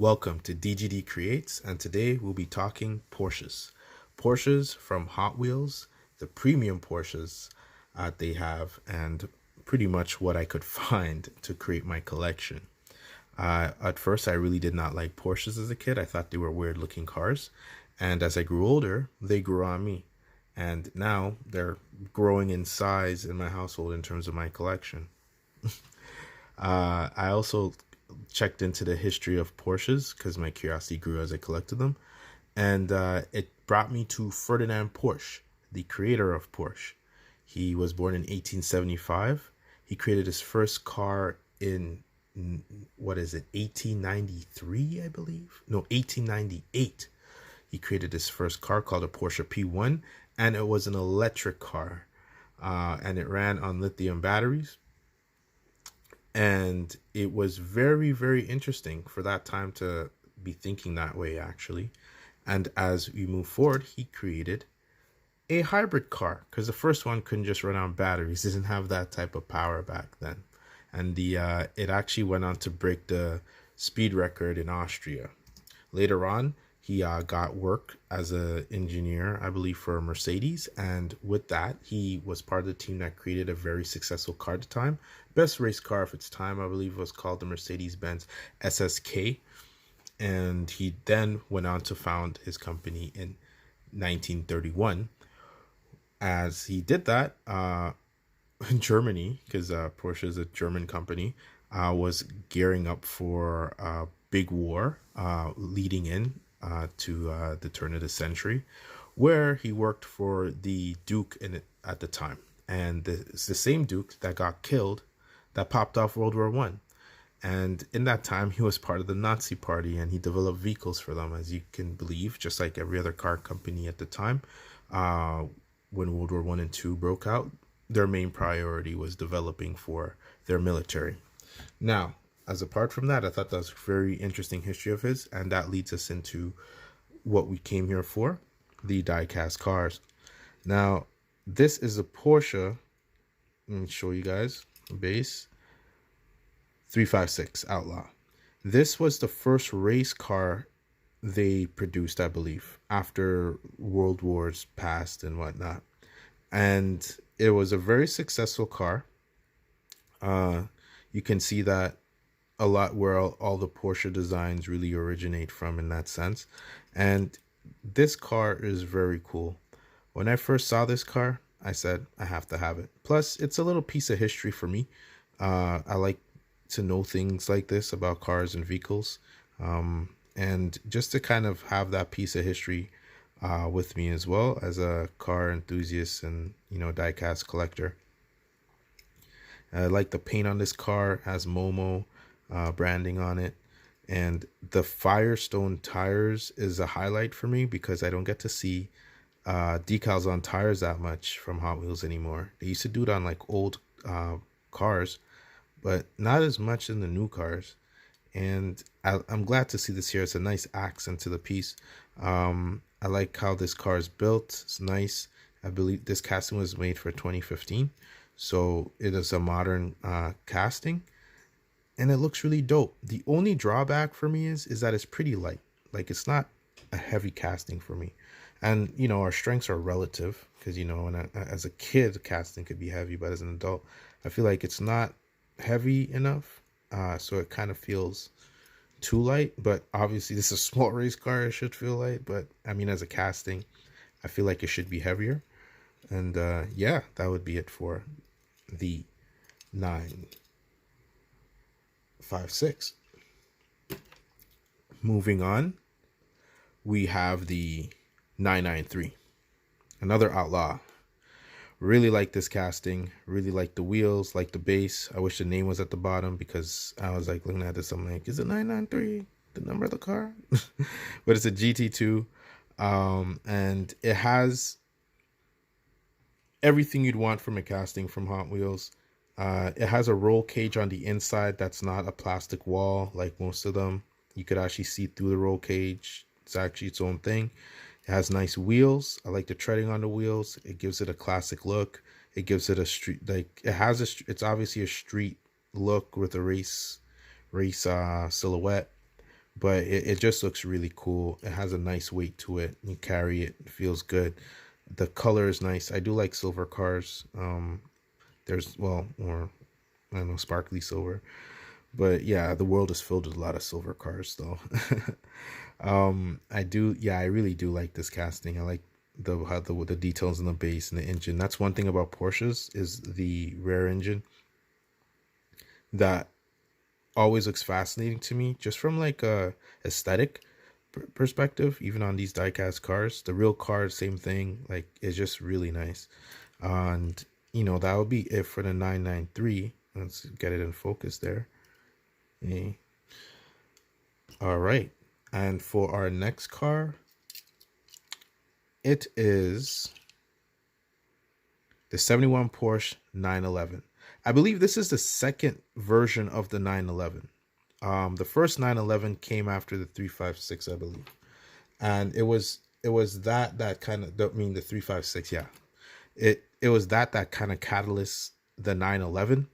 Welcome to DGD Creates, and today we'll be talking Porsches. Porsches from Hot Wheels, the premium Porsches they have, and pretty much what I could find to create my collection. At first, I really did not like Porsches as a kid. I thought they were weird looking cars. And as I grew older, they grew on me. And now they're growing in size in my household in terms of my collection. I also checked into the history of Porsches because my curiosity grew as I collected them. And it brought me to Ferdinand Porsche, the creator of Porsche. He was born in 1875. He created his first car in, what is it, 1893, I believe? No, 1898. He created his first car called a Porsche P1, and it was an electric car. And it ran on lithium batteries. And it was very, very interesting for that time to be thinking that way, actually. And as we move forward, he created a hybrid car because the first one couldn't just run on batteries, didn't have that type of power back then. And it actually went on to break the speed record in Austria. Later on, he got work as an engineer, I believe, for Mercedes. And with that, he was part of the team that created a very successful car at the time. Best race car of its time, I believe, was called the Mercedes-Benz SSK. And he then went on to found his company in 1931. As he did that, in Germany, because Porsche is a German company, was gearing up for a big war leading in to the turn of the century, where he worked for the Duke at the time. And it's the same Duke that got killed that popped off World War One. And in that time, he was part of the Nazi party, and he developed vehicles for them, as you can believe, just like every other car company at the time. When World War One and Two broke out, their main priority was developing for their military. Now, as apart from that, I thought that was a very interesting history of his, and that leads us into what we came here for, the die-cast cars. Now, this is a Porsche. Let me show you guys. Base 356 Outlaw. This was the first race car they produced, I believe, after World Wars passed and whatnot. And it was a very successful car. You can see that a lot where all the Porsche designs really originate from in that sense. And this car is very cool. When I first saw this car, I said, I have to have it. Plus, it's a little piece of history for me. I like to know things like this about cars and vehicles. And just to kind of have that piece of history with me as well as a car enthusiast and, die-cast collector. I like the paint on this car, has Momo branding on it, and the Firestone tires is a highlight for me because I don't get to see decals on tires that much from Hot Wheels anymore. They used to do it on like old cars, but not as much in the new cars. And I'm glad to see this here. It's a nice accent to the piece. I like how this car is built. It's nice. I believe this casting was made for 2015, so it is a modern casting. And it looks really dope. The only drawback for me is that it's pretty light. Like, it's not a heavy casting for me. And, our strengths are relative. Because, as a kid, casting could be heavy. But as an adult, I feel like it's not heavy enough. So it kind of feels too light. But obviously, this is a small race car. It should feel light. But, as a casting, I feel like it should be heavier. And, yeah, that would be it for the 956. Moving on, we have the 993, another Outlaw. Really like this casting, really like the wheels, like the base. I wish the name was at the bottom because I was like looking at this, I'm like, is it 993 the number of the car? But it's a GT2, and it has everything you'd want from a casting from Hot Wheels. It has a roll cage on the inside that's not a plastic wall like most of them. You could actually see through the roll cage. It's actually its own thing. It has nice wheels. I like the treading on the wheels. It gives it a classic look. It gives it a street, it's obviously a street look with a race silhouette. but it just looks really cool. It has a nice weight to it. You carry it, it feels good. The color is nice. I do like silver cars. There's, well, or I don't know, sparkly silver. But yeah, the world is filled with a lot of silver cars though. I do, yeah, I really do like this casting. I like the how the details in the base and the engine. That's one thing about Porsches is the rear engine that always looks fascinating to me, just from like a aesthetic perspective. Even on these diecast cars, the real cars, same thing. Like it's just really nice. And you know that would be it for the 993. Let's get it in focus there. Okay. All right, and for our next car, it is the 71 Porsche 911. I believe this is the second version of the 911. The first 911 came after the 356, I believe, and it was that kind of, I mean the 356, yeah. It was that kind of catalyst the 911,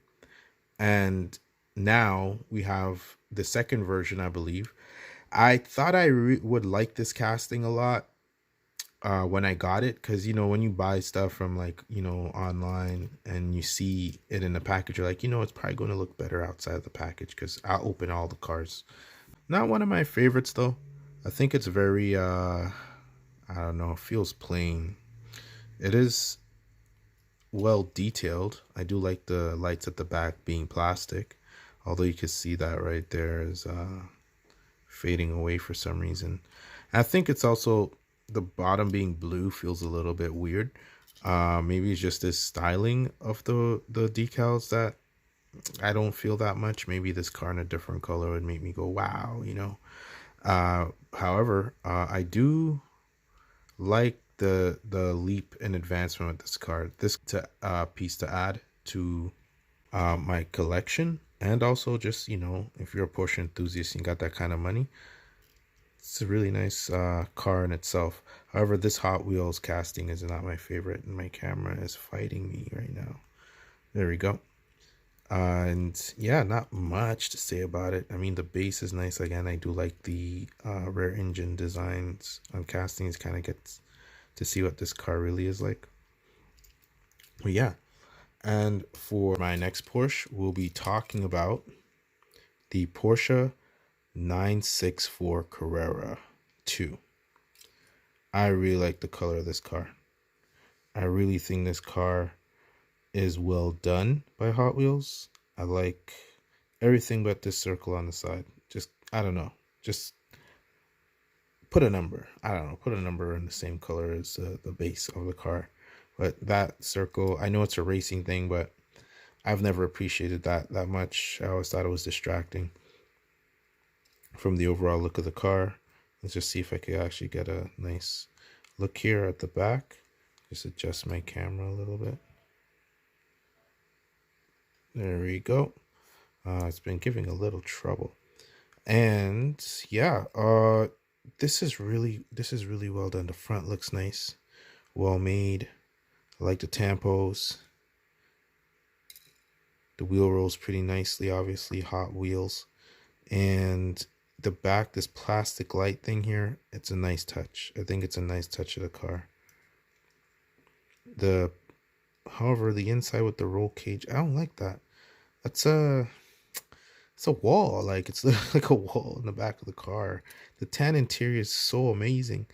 and now we have the second version, I believe. I thought I would like this casting a lot when I got it, because you know when you buy stuff from like online and you see it in the package, you're like, it's probably going to look better outside the package because I'll open all the cars. Not one of my favorites though. I think it's very I don't know, feels plain. It is well detailed. I do like the lights at the back being plastic, although you can see that right there is fading away for some reason. I think it's also the bottom being blue feels a little bit weird. Maybe it's just this styling of the decals that I don't feel that much. Maybe this car in a different color would make me go wow, However, I do like the leap in advancement with this car. This to piece to add to my collection, and also just if you're a Porsche enthusiast and you got that kind of money, it's a really nice car in itself. However, this Hot Wheels casting is not my favorite, and my camera is fighting me right now. There we go. And yeah, not much to say about it. I mean, the base is nice. Again, I do like the rear engine designs on castings. Kind of gets to see what this car really is like. But yeah, and for my next Porsche, we'll be talking about the Porsche 964 Carrera 2. I really like the color of this car. I really think this car is well done by Hot Wheels. I like everything but this circle on the side. Just, I don't know, just put a number. I don't know, put a number in the same color as the base of the car. But that circle, I know it's a racing thing, but I've never appreciated that much. I always thought it was distracting from the overall look of the car. Let's just see if I could actually get a nice look here at the back. Just adjust my camera a little bit. There we go. It's been giving a little trouble. And yeah, this is really well done. The front looks nice, well made. I like the tampos. The wheel rolls pretty nicely, obviously Hot Wheels. And the back, this plastic light thing here, it's a nice touch. I think it's a nice touch of the car. However, the inside with the roll cage, I don't like that. It's a wall. Like it's like a wall in the back of the car. The tan interior is so amazing.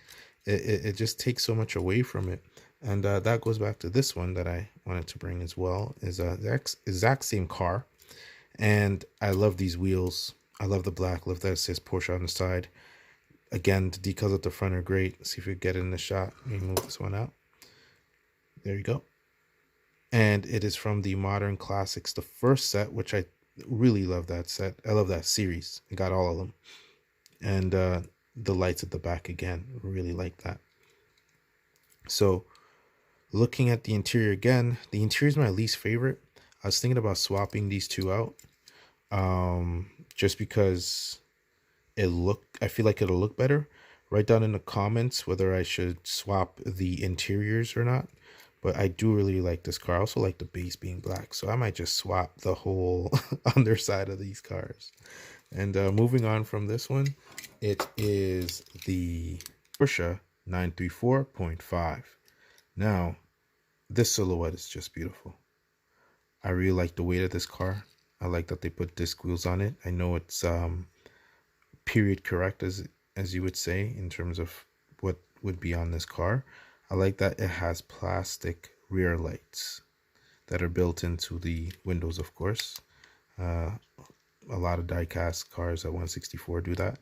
It just takes so much away from it. And that goes back to this one that I wanted to bring as well. Is the exact same car. And I love these wheels. I love the black. Love that it says Porsche on the side. Again, the decals at the front are great. Let's see if we get it in the shot. Let me move this one out. There you go. And it is from the Modern Classics, the first set, which I really love that set. I love that series. I got all of them. And the lights at the back again, really like that. So looking at the interior again, the interior is my least favorite. I was thinking about swapping these two out. Just because I feel like it'll look better. Write down in the comments whether I should swap the interiors or not. But I do really like this car. I also like the base being black, so I might just swap the whole underside of these cars. And moving on from this one, it is the Porsche 934.5. Now, this silhouette is just beautiful. I really like the weight of this car. I like that they put disc wheels on it. I know it's period correct, as you would say, in terms of what would be on this car. I like that it has plastic rear lights that are built into the windows, of course. A lot of die-cast cars at 164 do that.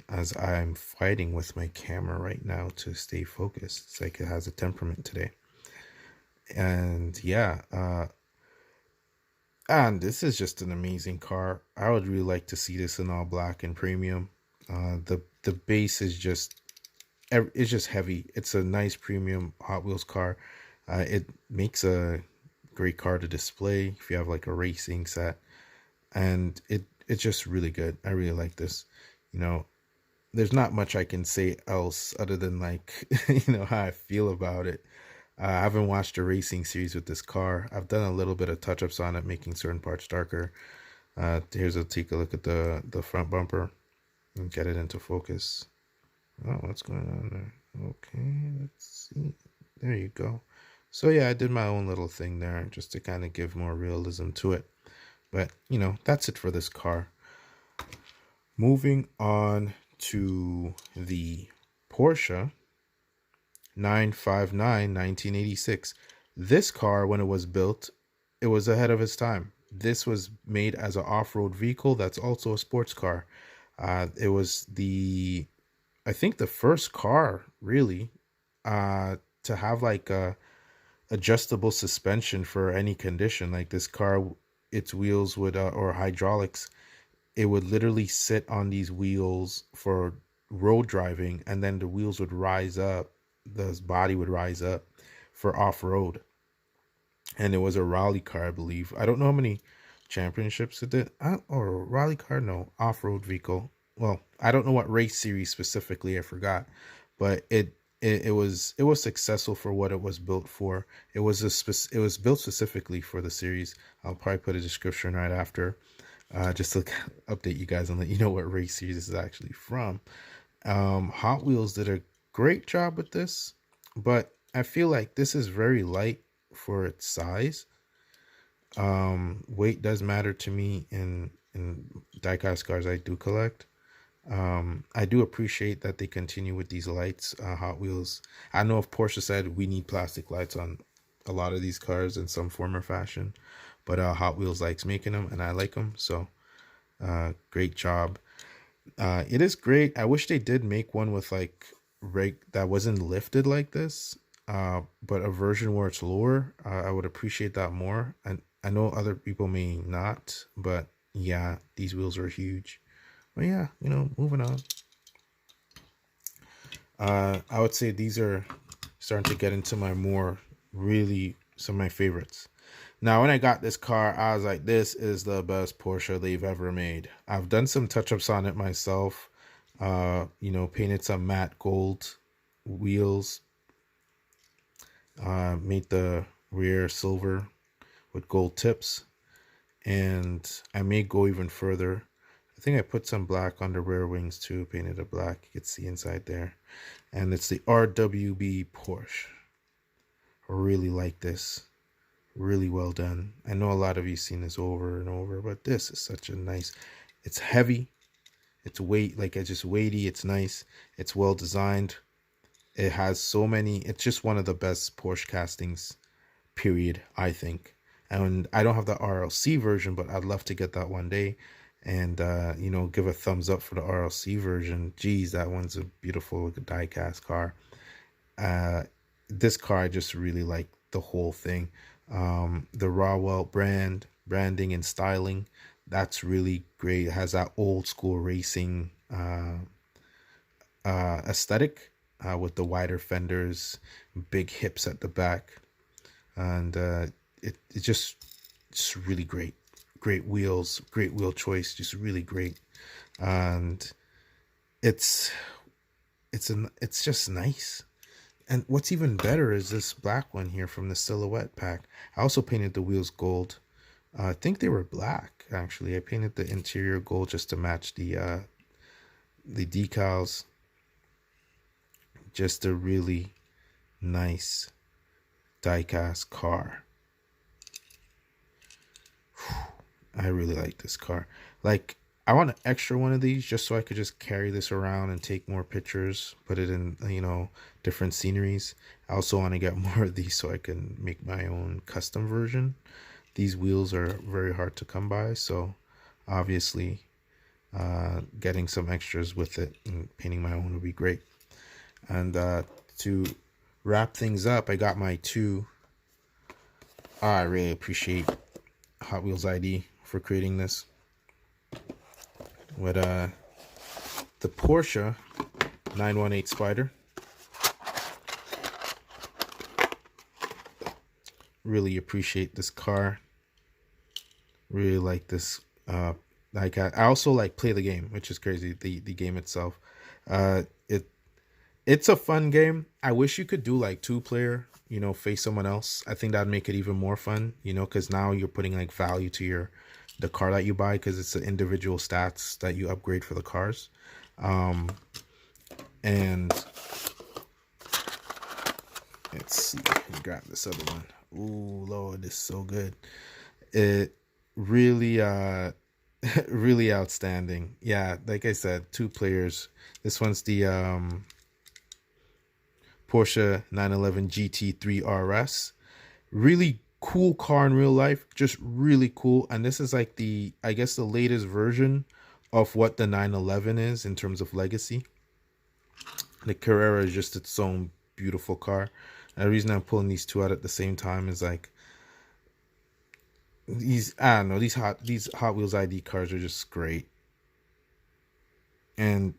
As I'm fighting with my camera right now to stay focused. It's like it has a temperament today. And yeah, and this is just an amazing car. I would really like to see this in all black and premium. The base is just, it's just heavy. It's a nice premium Hot Wheels car. It makes a great car to display if you have like a racing set, and it's just really good. I really like this. You know, there's not much I can say else other than like how I feel about it. I haven't watched a racing series with this car. I've done a little bit of touch-ups on it, making certain parts darker. Take a look at the front bumper and get it into focus. Oh, what's going on there? Okay, let's see. There you go. So yeah, I did my own little thing there just to kind of give more realism to it. But, that's it for this car. Moving on to the Porsche 959 1986. This car, when it was built, it was ahead of its time. This was made as an off-road vehicle that's also a sports car. It was I think the first car really to have like a adjustable suspension for any condition. Like this car, its wheels would or hydraulics, it would literally sit on these wheels for road driving, and then the wheels would rise up, the body would rise up for off-road. And it was a rally car, I believe. I don't know how many championships it did, or rally car, no, off-road vehicle. Well, I don't know what race series specifically, I forgot, but it was successful for what it was built for. It was built specifically for the series. I'll probably put a description right after, just to update you guys and let you know what race series this is actually from. Hot Wheels did a great job with this, but I feel like this is very light for its size. Weight does matter to me in diecast cars I do collect. I do appreciate that they continue with these lights. Hot Wheels, I know if Porsche said we need plastic lights on a lot of these cars in some form or fashion, but Hot Wheels likes making them, and I like them, so great job. It is great. I wish they did make one with like that wasn't lifted like this, but a version where it's lower. I would appreciate that more, and I know other people may not, but yeah, these wheels are huge. But yeah, moving on. I would say these are starting to get into my some of my favorites. Now, when I got this car, I was like, this is the best Porsche they've ever made. I've done some touch-ups on it myself. Painted some matte gold wheels. Made the rear silver with gold tips. And I may go even further. I think I put some black on the rear wings too, painted it black. You can see inside there. And it's the RWB Porsche. I really like this. Really well done. I know a lot of you seen this over and over, but this is such a nice, it's heavy. It's it's just weighty. It's nice. It's well designed. It has so many, it's just one of the best Porsche castings, period, I think. And I don't have the RLC version, but I'd love to get that one day. And, give a thumbs up for the RLC version. Geez, that one's a beautiful die-cast car. This car, I just really like the whole thing. The Rawwell branding and styling, that's really great. It has that old school racing aesthetic with the wider fenders, big hips at the back. And it's just really great. Great wheels, great wheel choice, just really great. And it's just nice. And what's even better is this black one here from the silhouette pack. I also painted the wheels gold. I think they were black, actually. I painted the interior gold just to match the decals. Just a really nice die-cast car. I really like this car. Like, I want an extra one of these just so I could just carry this around and take more pictures, put it in, you know, different sceneries. I also want to get more of these so I can make my own custom version. These wheels are very hard to come by, so obviously getting some extras with it and painting my own would be great. And to wrap things up, I got my two. I really appreciate Hot Wheels ID for creating this. With the Porsche 918 Spider. Really appreciate this car. Really like this. Like I also like play the game, which is crazy. The game itself, it's a fun game. I wish you could do like 2-player. You know, face someone else. I think that'd make it even more fun. You know, because now you're putting like value to the car that you buy, because it's the individual stats that you upgrade for the cars. And let's see, let me grab this other one. Ooh, Lord, this is so good. It really really outstanding. Yeah, like I said, 2 players. This one's the Porsche 911 GT3 RS. Really cool car in real life, just really cool. And this is like I guess the latest version of what the 911 is in terms of legacy. The Carrera is just its own beautiful car. And the reason I'm pulling these two out at the same time is like I don't know, these Hot Wheels ID cars are just great. And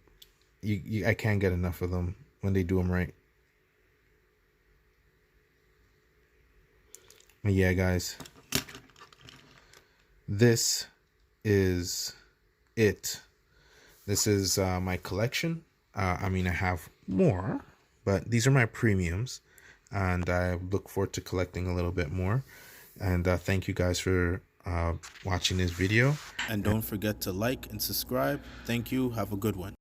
I can't get enough of them when they do them right. But yeah, guys, this is it. This is my collection. I mean, I have more, but these are my premiums, and I look forward to collecting a little bit more. And thank you guys for watching this video. And don't forget to like and subscribe. Thank you. Have a good one.